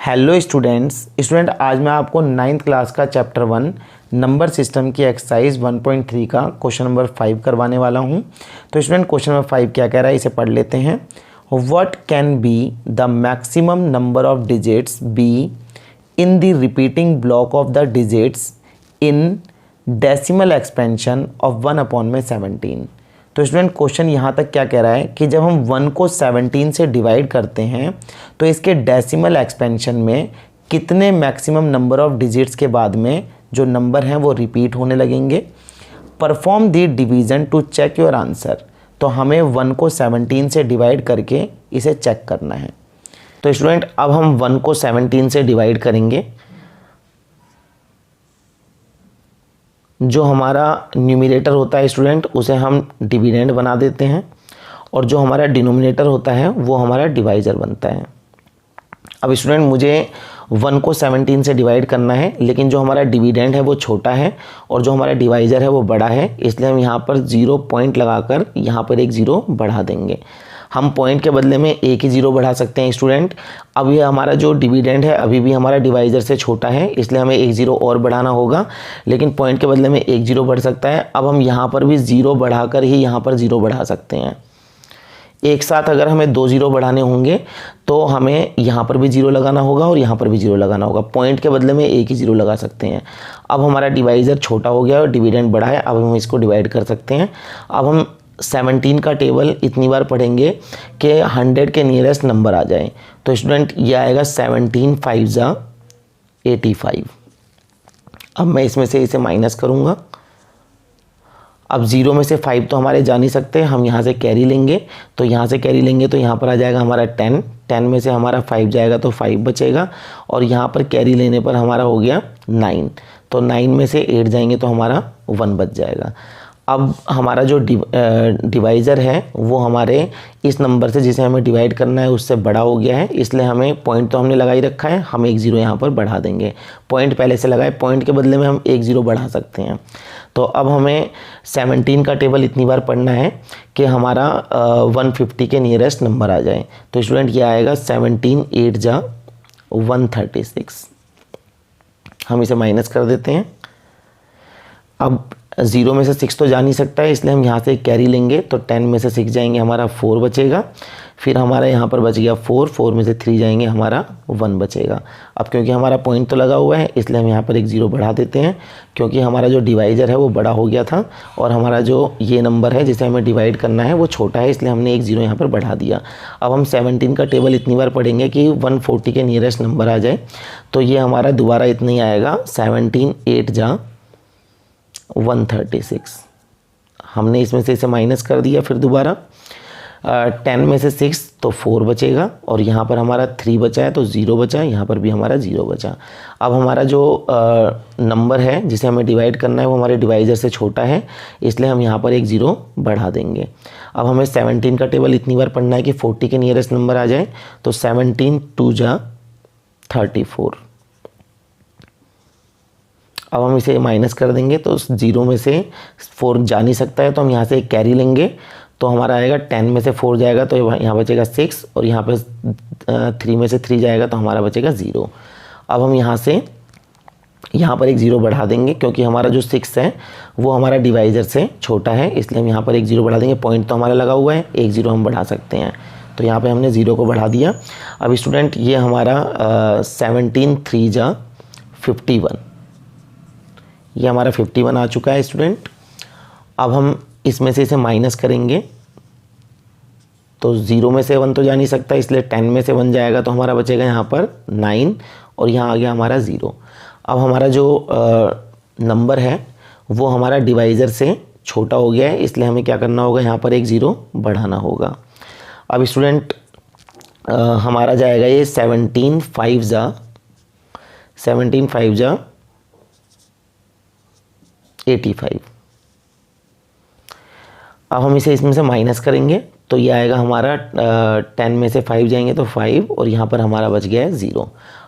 Hello student आज मैं आपको 9th क्लास का चैप्टर 1 नंबर सिस्टम की एक्सरसाइज 1.3 का क्वेश्चन नंबर 5 करवाने वाला हूं। तो स्टूडेंट क्वेश्चन नंबर 5 क्या कह रहा है, इसे पढ़ लेते हैं। What can be the maximum number of digits be in the repeating block of the digits in decimal expansion of 1/17। तो स्टूडेंट क्वेश्चन यहाँ तक क्या कह रहा है कि जब हम 1 को 17 से डिवाइड करते हैं तो इसके डेसिमल एक्सपेंशन में कितने मैक्सिमम नंबर ऑफ डिजिट्स के बाद में जो नंबर हैं वो रिपीट होने लगेंगे। Perform the division to check your answer. तो हमें 1 को 17 से डिवाइड करके इसे चेक करना है। तो स्टूडेंट अब हम 1 को 17 से डिवाइड करेंगे। जो हमारा न्यूमरेटर होता है स्टूडेंट उसे हम डिविडेंड बना देते हैं और जो हमारा डिनोमिनेटर होता है वो हमारा डिवाइज़र बनता है। अब स्टूडेंट मुझे 1 को 17 से डिवाइड करना है, लेकिन जो हमारा डिविडेंड है वो छोटा है और जो हमारा डिवाइज़र है वो बड़ा है, इसलिए हम यहाँ पर 0 पॉइंट लगाकर यहाँ पर एक 0 बढ़ा देंगे। हम पॉइंट के बदले में एक ही 0 बढ़ा सकते हैं स्टूडेंट। अब ये हमारा जो डिविडेंड है अभी भी हमारा डिवाइज़र से छोटा है, इसलिए हमें एक 0 और बढ़ाना होगा, लेकिन पॉइंट के बदले में एक 0 बढ़ सकता है। अब हम यहाँ पर भी 0 बढ़ाकर ही यहाँ पर 0 बढ़ा सकते हैं। एक साथ अगर हमें 2 0 बढ़ाने होंगे तो हमें यहाँ पर भी 0 लगाना होगा और यहाँ पर भी 0 लगाना होगा। पॉइंट के बदले में एक ही 0 लगा सकते हैं। अब हमारा डिवाइज़र छोटा हो गया और डिविडेंड बड़ा है, अब हम इसको डिवाइड कर सकते हैं। अब हम 17 का टेबल इतनी बार पढ़ेंगे कि 100 के नियरेस्ट नंबर आ जाए। तो स्टूडेंट ये आएगा 17 5 जा 85। अब मैं इसमें से इसे माइनस करूँगा। अब 0 में से 5 तो हमारे जा नहीं सकते, हम यहाँ से कैरी लेंगे। तो यहाँ से कैरी लेंगे तो यहाँ पर आ जाएगा हमारा 10 में से हमारा 5 जाएगा तो 5 बचेगा और यहाँ पर कैरी लेने पर हमारा हो गया 9। तो 9 में से 8 जाएंगे तो हमारा 1 बच जाएगा। अब हमारा जो डिवाइज़र है वो हमारे इस नंबर से जिसे हमें डिवाइड करना है उससे बड़ा हो गया है, इसलिए हमें पॉइंट तो हमने लगा ही रखा है, हम एक 0 यहाँ पर बढ़ा देंगे। पॉइंट पहले से लगाए, पॉइंट के बदले में हम एक 0 बढ़ा सकते हैं। तो अब हमें 17 का टेबल इतनी बार पढ़ना है कि हमारा 150 के नियरेस्ट नंबर आ जाए। तो स्टूडेंट ये आएगा 17 8 जा 136। हम इसे माइनस कर देते हैं। अब 0 में से 6 तो जा नहीं सकता है, इसलिए हम यहाँ से कैरी लेंगे। तो 10 में से 6 जाएंगे, हमारा 4 बचेगा। फिर हमारा यहाँ पर बच गया 4 में से 3 जाएंगे, हमारा 1 बचेगा। अब क्योंकि हमारा पॉइंट तो लगा हुआ है इसलिए हम यहाँ पर एक 0 बढ़ा देते हैं, क्योंकि हमारा जो डिवाइज़र है वो बड़ा हो गया था और हमारा जो ये नंबर है जिसे हमें डिवाइड करना है वो छोटा है, इसलिए हमने एक 0 यहाँ पर बढ़ा दिया। अब हम 17 का टेबल इतनी बार पढ़ेंगे कि 140 के नियरेस्ट नंबर आ जाए। तो ये हमारा दोबारा इतना ही आएगा 17 8 जा 136। हमने इसमें से इसे माइनस कर दिया। फिर दोबारा 10 में से 6 तो 4 बचेगा और यहाँ पर हमारा 3 बचा है तो 0 बचा, यहाँ पर भी हमारा 0 बचा। अब हमारा जो नंबर है जिसे हमें डिवाइड करना है वो हमारे डिवाइज़र से छोटा है, इसलिए हम यहाँ पर एक 0 बढ़ा देंगे। अब हमें 17 का टेबल इतनी बार पढ़ना है कि 40 के नियरेस्ट नंबर आ जाए। तो 17 2 जा 34। अब हम इसे माइनस कर देंगे तो 0 में से 4 जा नहीं सकता है, तो हम यहाँ से एक कैरी लेंगे। तो हमारा आएगा 10 में से 4 जाएगा तो यहाँ बचेगा 6 और यहाँ पे 3 में से 3 जाएगा तो हमारा बचेगा 0। अब हम यहाँ से यहाँ पर एक 0 बढ़ा देंगे, क्योंकि हमारा जो 6 है वो हमारा डिवाइज़र से छोटा है, इसलिए हम यहाँ पर एक 0 बढ़ा देंगे। पॉइंट तो हमारा लगा हुआ है, एक 0 हम बढ़ा सकते हैं। तो यहाँ पर हमने 0 को बढ़ा दिया। अब स्टूडेंट ये हमारा 17 3 जा 51, ये हमारा 51 आ चुका है स्टूडेंट। अब हम इसमें से इसे माइनस करेंगे तो 0 में से 1 तो जा नहीं सकता, इसलिए 10 में से 1 जाएगा तो हमारा बचेगा यहाँ पर 9 और यहाँ आ गया हमारा 0। अब हमारा जो नंबर है वो हमारा डिवाइज़र से छोटा हो गया है, इसलिए हमें क्या करना होगा, यहाँ पर एक 0 बढ़ाना होगा। अब स्टूडेंट हमारा जाएगा ये 17 5 जा 85। अब हम इसे इसमें से माइनस करेंगे तो ये आएगा हमारा 10 में से 5 जाएंगे तो 5 और यहाँ पर हमारा बच गया है 0।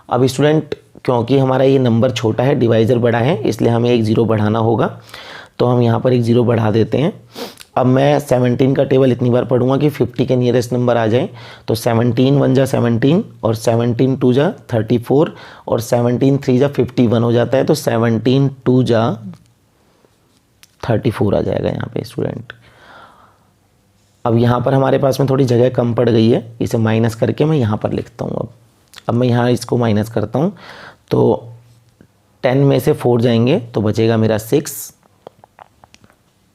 अब स्टूडेंट क्योंकि हमारा ये नंबर छोटा है, डिवाइज़र बड़ा है, इसलिए हमें एक 0 बढ़ाना होगा। तो हम यहाँ पर एक 0 बढ़ा देते हैं। अब मैं 17 का टेबल इतनी बार पढ़ूंगा कि 50 के नियरेस्ट नंबर आ जाए। तो 17 1 जा 17 और 17 2 जा 34 और 17 3 जा 51 हो जाता है। तो 17 2 जा 34 आ जाएगा यहाँ पे स्टूडेंट। अब यहाँ पर हमारे पास में थोड़ी जगह कम पड़ गई है, इसे माइनस करके मैं यहाँ पर लिखता हूँ। अब मैं यहाँ इसको माइनस करता हूँ तो 10 में से 4 जाएंगे तो बचेगा मेरा 6,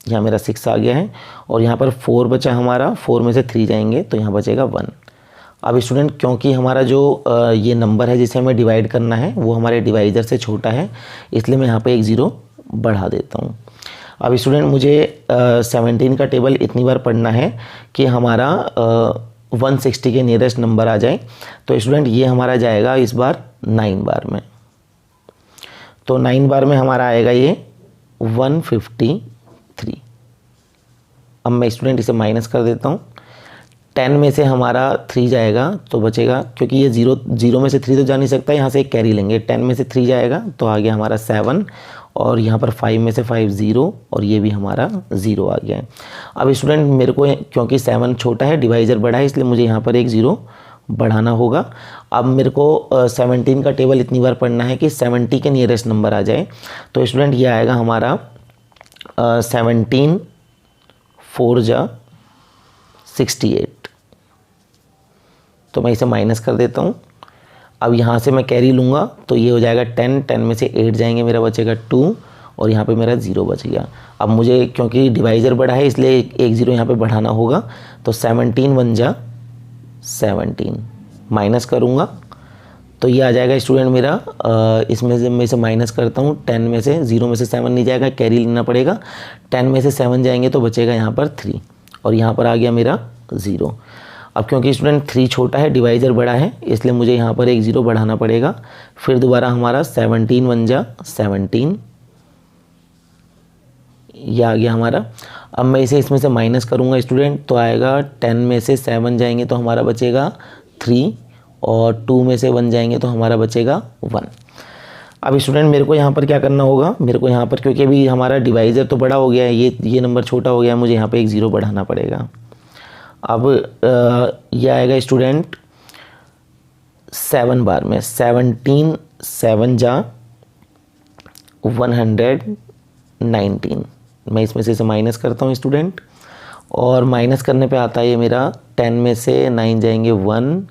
यहाँ मेरा 6 आ गया है। और यहाँ पर 4 बचा हमारा, 4 में से 3 जाएंगे तो यहाँ बचेगा 1। अब स्टूडेंट क्योंकि हमारा जो ये नंबर है जिसे हमें डिवाइड करना है वो हमारे डिवाइजर से छोटा है, इसलिए मैं यहाँ पे एक ज़ीरो बढ़ा देता हूँ। अब स्टूडेंट मुझे 17 का टेबल इतनी बार पढ़ना है कि हमारा 160 के नियरेस्ट नंबर आ जाए। तो स्टूडेंट ये हमारा जाएगा इस बार 9 बार में। तो 9 बार में हमारा आएगा ये 153। अब मैं स्टूडेंट इसे माइनस कर देता हूँ। 10 में से हमारा 3 जाएगा तो बचेगा, क्योंकि ये ज़ीरो में से 3 तो जा नहीं सकता, यहाँ से एक कैरी लेंगे। 10 में से 3 जाएगा तो आ गया हमारा 7 और यहाँ पर 5 में से 5 0 और ये भी हमारा 0 आ गया है। अब स्टूडेंट मेरे को क्योंकि 7 छोटा है, डिवाइजर बड़ा है, इसलिए मुझे यहाँ पर एक 0 बढ़ाना होगा। अब मेरे को 17 का टेबल इतनी बार पढ़ना है कि 70 के नियरेस्ट नंबर आ जाए। तो स्टूडेंट ये आएगा हमारा 17 4 जा 68। तो मैं इसे माइनस कर देता हूँ। अब यहाँ से मैं कैरी लूँगा तो ये हो जाएगा 10, 10 में से 8 जाएंगे, मेरा बचेगा 2 और यहाँ पे मेरा 0 बच गया। अब मुझे क्योंकि डिवाइजर बड़ा है इसलिए एक 0 यहाँ पे बढ़ाना होगा। तो 17 1 जा 17 माइनस करूँगा तो ये आ जाएगा स्टूडेंट मेरा, इसमें से मैं इसे माइनस करता हूँ। 10 में से 0 में से 7 नहीं जाएगा, कैरी लेना पड़ेगा। 10 में से 7 जाएंगे तो बचेगा यहाँ पर 3 और यहाँ पर आ गया मेरा 0। अब क्योंकि स्टूडेंट 3 छोटा है, डिवाइजर बड़ा है, इसलिए मुझे यहाँ पर एक 0 बढ़ाना पड़ेगा। फिर दोबारा हमारा 17 1 जा 17, ये आ गया हमारा। अब मैं इसे इसमें से माइनस करूँगा स्टूडेंट तो आएगा 10 में से 7 जाएंगे तो हमारा बचेगा 3 और 2 में से 1 जाएंगे तो हमारा बचेगा 1। अब स्टूडेंट मेरे को यहाँ पर क्या करना होगा, मेरे को यहाँ पर क्योंकि अभी हमारा डिवाइजर तो बड़ा हो गया है, ये नंबर छोटा हो गया है, मुझे यहाँ पे एक 0 बढ़ाना पड़ेगा। अब ये आएगा स्टूडेंट 7 बार में। 17 7 जा 119। मैं इसमें से इसे माइनस करता हूँ स्टूडेंट और माइनस करने पे आता है ये मेरा 10 में से 9 जाएंगे 1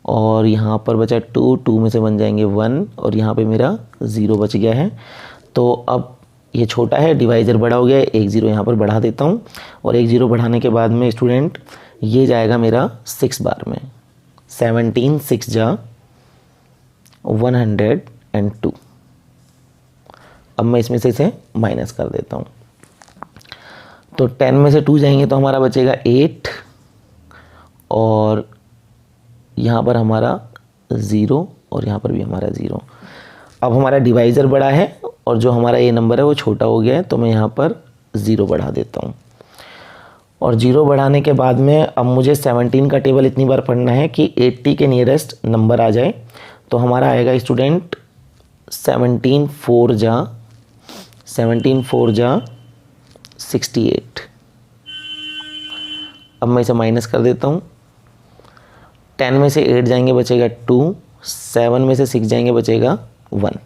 और यहाँ पर बचा 2, 2 में से 1 जाएंगे 1 और यहाँ पे मेरा 0 बच गया है। तो अब ये छोटा है, डिवाइजर बड़ा हो गया है, एक 0 यहाँ पर बढ़ा देता हूँ और एक 0 बढ़ाने के बाद में स्टूडेंट ये जाएगा मेरा 6 बार में। 17 6 जा 102। अब मैं इसमें से इसे माइनस कर देता हूँ तो 10 में से 2 जाएंगे तो हमारा बचेगा 8 और यहाँ पर हमारा 0 और यहाँ पर भी हमारा 0। अब हमारा डिवाइजर बड़ा है और जो हमारा ये नंबर है वो छोटा हो गया है, तो मैं यहाँ पर 0 बढ़ा देता हूँ। और 0 बढ़ाने के बाद में अब मुझे 17 का टेबल इतनी बार पढ़ना है कि 80 के नियरेस्ट नंबर आ जाए। तो हमारा आएगा स्टूडेंट 17 4 जा 68। अब मैं इसे माइनस कर देता हूँ। 10 में से 8 जाएंगे बचेगा 2, 7 में से 6 जाएंगे बचेगा 1।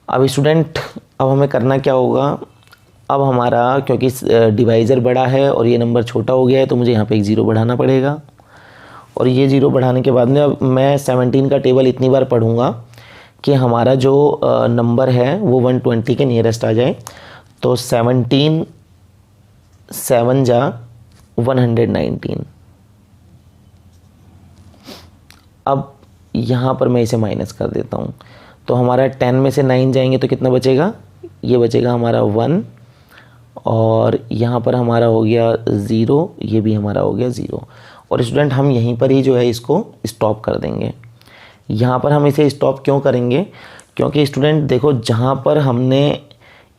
अब स्टूडेंट अब हमें करना क्या होगा, अब हमारा क्योंकि डिवाइज़र बड़ा है और ये नंबर छोटा हो गया है तो मुझे यहाँ पे एक 0 बढ़ाना पड़ेगा और ये 0 बढ़ाने के बाद में अब मैं 17 का टेबल इतनी बार पढ़ूँगा कि हमारा जो नंबर है वो 120 के नियरेस्ट आ जाए। तो 17 7 जा 119। अब यहाँ पर मैं इसे माइनस कर देता हूँ तो हमारा 10 में से 9 जाएंगे तो कितना बचेगा, ये बचेगा हमारा 1 और यहाँ पर हमारा हो गया 0, ये भी हमारा हो गया 0। और स्टूडेंट हम यहीं पर ही जो है इसको स्टॉप कर देंगे। यहाँ पर हम इसे स्टॉप क्यों करेंगे, क्योंकि स्टूडेंट देखो जहाँ पर हमने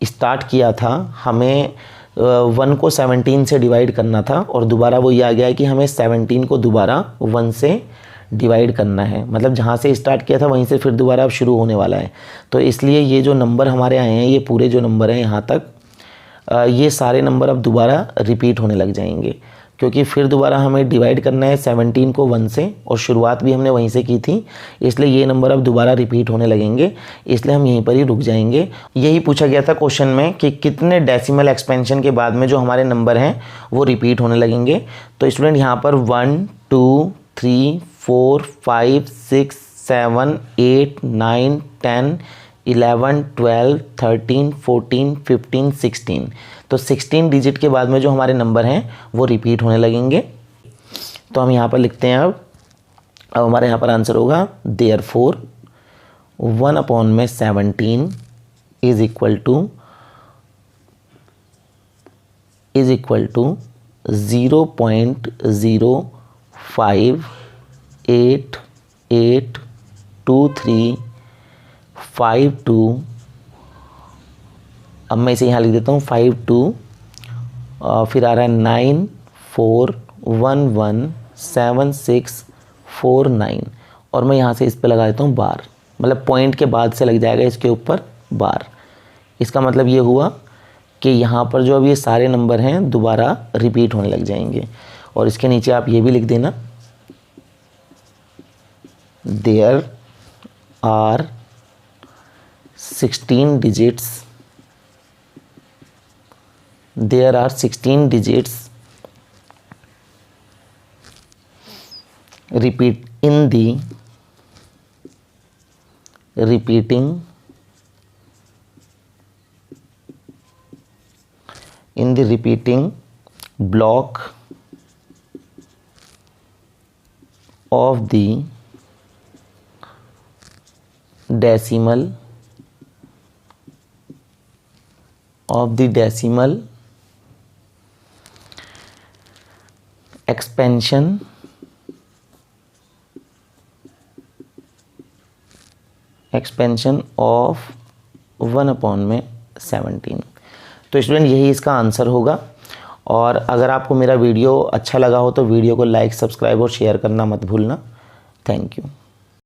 स्टार्ट किया था हमें 1 को 17 से डिवाइड करना था और दोबारा वो ये आ गया है कि हमें 17 को दोबारा 1 से डिवाइड करना है। मतलब जहाँ से स्टार्ट किया था वहीं से फिर दोबारा अब शुरू होने वाला है। तो इसलिए ये जो नंबर हमारे आए हैं ये पूरे जो नंबर हैं यहाँ तक ये सारे नंबर अब दोबारा रिपीट होने लग जाएंगे, क्योंकि फिर दोबारा हमें डिवाइड करना है 17 को 1 से, और शुरुआत भी हमने वहीं से की थी, इसलिए ये नंबर अब दोबारा रिपीट होने लगेंगे, इसलिए हम यहीं पर ही रुक जाएंगे। यही पूछा गया था क्वेश्चन में कि कितने डेसिमल एक्सपेंशन के बाद में जो हमारे नंबर हैं वो रिपीट होने लगेंगे। तो स्टूडेंट यहाँ पर 1 2 3 4 5 6 7 8 9 10 11 12 13 14 15 16, तो 16 डिजिट के बाद में जो हमारे नंबर हैं वो रिपीट होने लगेंगे। तो हम यहाँ पर लिखते हैं अब हमारे यहाँ पर आंसर होगा देयरफॉर 1/17 इज इक्वल टू 0.0588235 अब मैं इसे यहाँ लिख देता हूँ 52, फिर आ रहा है 94117649, और मैं यहाँ से इस पे लगा देता हूँ बार, मतलब पॉइंट के बाद से लग जाएगा इसके ऊपर बार। इसका मतलब ये हुआ कि यहाँ पर जो अब ये सारे नंबर हैं दोबारा रिपीट होने लग जाएंगे। और इसके नीचे आप ये भी लिख देना, there are 16 digits, there are 16 digits repeat in the repeating block of the decimal expansion of 1/17। तो स्टूडेंट यही इसका आंसर होगा। और अगर आपको मेरा वीडियो अच्छा लगा हो तो वीडियो को लाइक, सब्सक्राइब और शेयर करना मत भूलना। Thank you.